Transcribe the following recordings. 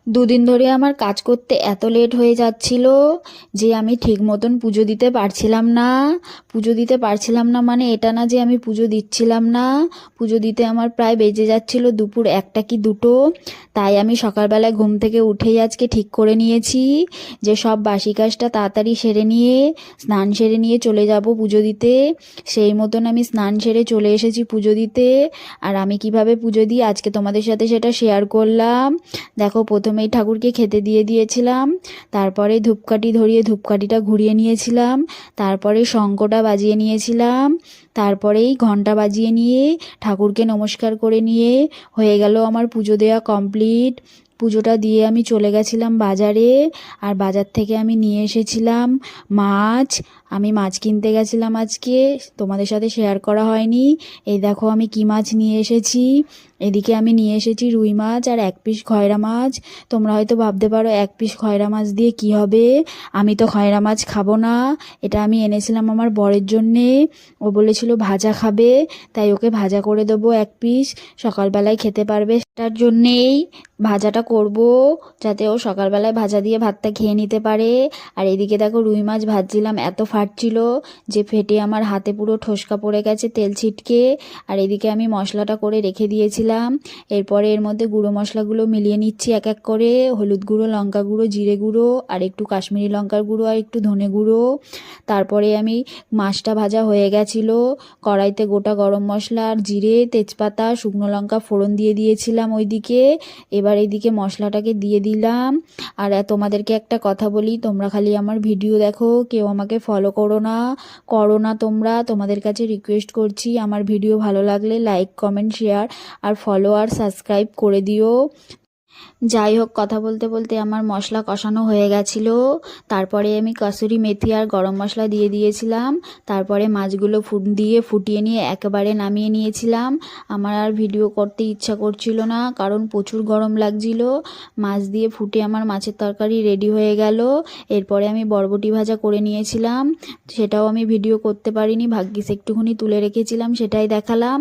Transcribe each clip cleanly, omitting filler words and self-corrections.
দুদিন ধরে আমার কাজ করতে এত লেট হয়ে যাচ্ছিল যে আমি ঠিক মতন পুজো দিতে পারছিলাম না। পুজো দিতে পারছিলাম না মানে এটা না যে আমি পুজো দিচ্ছিলাম না, পুজো দিতে আমার প্রায় বেজে যাচ্ছিল দুপুর 1টা কি 2টো। তাই আমি সকালবেলায় ঘুম থেকে উঠেই আজকে ঠিক করে নিয়েছি যে সব বাসি কাজটা তাড়াতাড়ি সেরে নিয়ে স্নান সেরে নিয়ে চলে যাব পুজো দিতে। সেই মতন আমি স্নান সেরে চলে এসেছি পুজো দিতে। আর আমি কিভাবে পুজো দিই আজকে তোমাদের সাথে সেটা শেয়ার করলাম। দেখো, প্রথমেই ঠাকুরকে খেতে দিয়ে দিয়েছিলাম, তারপরে ধূপকাঠি ধরিয়ে ধূপকাঠিটা ঘুরিয়ে নিয়েছিলাম, তারপরে শঙ্খটা বাজিয়ে নিয়েছিলাম, তারপরেই ঘন্টা বাজিয়ে নিয়ে ঠাকুরকে নমস্কার করে নিয়ে হয়ে গেল আমার পুজো দেওয়া কমপ্লিট। পুজোটা দিয়ে আমি চলে গেছিলাম বাজারে। আর বাজার থেকে আমি নিয়ে এসেছিলাম মাছ। আমি মাছ কিনতে গেছিলাম আজকে, তোমাদের সাথে শেয়ার করা হয়নি। এই দেখো আমি কি মাছ নিয়ে এসেছি। এদিকে আমি নিয়ে এসেছি রুই মাছ আর 1 পিস খয়রা মাছ। তোমরা হয়তো ভাবতে পারো 1 পিস খয়রা মাছ দিয়ে কি হবে, আমি তো খয়রা মাছ খাবো না। এটা আমি এনেছিলাম আমার বরের জন্যে। ও বলেছিল ভাজা খাবে, তাই ওকে ভাজা করে দেবো 1 পিস, সকালবেলায় খেতে পারবে। তার জন্যেই ভাজাটা করব, যাতে ও সকালবেলায় ভাজা দিয়ে ভাতটা খেয়ে নিতে পারে। আর এদিকে দেখো রুই মাছ ভাজছিলাম, এত ফাটছিল যে ফেটে আমার হাতে পুরো ঠোসকা পড়ে গেছে তেল ছিটকে। আর এদিকে আমি মশলাটা করে রেখে দিয়েছিলাম। এরপরে এর মধ্যে গুঁড়ো মশলাগুলো মিলিয়ে নিচ্ছি এক এক করে। হলুদ গুঁড়ো, লঙ্কা গুঁড়ো, জিরে গুঁড়ো আর একটু কাশ্মীরি লঙ্কার গুঁড়ো আর একটু ধনে গুঁড়ো। তারপরে আমি মাছটা ভাজা হয়ে গেছিলো, কড়াইতে গোটা গরম মশলা আর জিরে, তেজপাতা, শুকনো লঙ্কা ফোড়ন দিয়ে দিয়েছিলাম ওইদিকে। এবার এইদিকে মশলাটাকে দিয়ে দিলাম। আর তোমাদেরকে একটা কথা বলি, তোমরা খালি আমার ভিডিও দেখো, কেউ আমাকে ফলো করো না তোমরা। তোমাদের কাছে রিকোয়েস্ট করছি, আমার ভিডিও ভালো লাগলে লাইক, কমেন্ট, শেয়ার আর ফলো আর সাবস্ক্রাইব করে দিও। যাই হোক, কথা বলতে বলতে আমার মশলা কষানো হয়ে গেছিলো। তারপরে আমি কসুরি মেথি আর গরম মশলা দিয়ে দিয়েছিলাম। তারপরে মাছগুলো ফুটিয়ে নিয়ে একেবারে নামিয়ে নিয়েছিলাম। আমার আর ভিডিও করতে ইচ্ছা করছিল না, কারণ প্রচুর গরম লাগছিল। মাছ দিয়ে ফুটে আমার মাছের তরকারি রেডি হয়ে গেল। এরপরে আমি বরবটি ভাজা করে নিয়েছিলাম, সেটাও আমি ভিডিও করতে পারিনি, ভাগ্যিস একটুখানি তুলে রেখেছিলাম, সেটাই দেখালাম।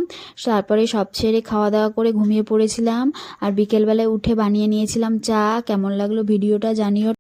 তারপরে সব ছেড়ে খাওয়া দাওয়া করে ঘুমিয়ে পড়েছিলাম। আর বিকেলবেলায় উঠে বানিয়ে নিয়েছিলাম চা। কেমন লাগলো ভিডিওটা জানিও।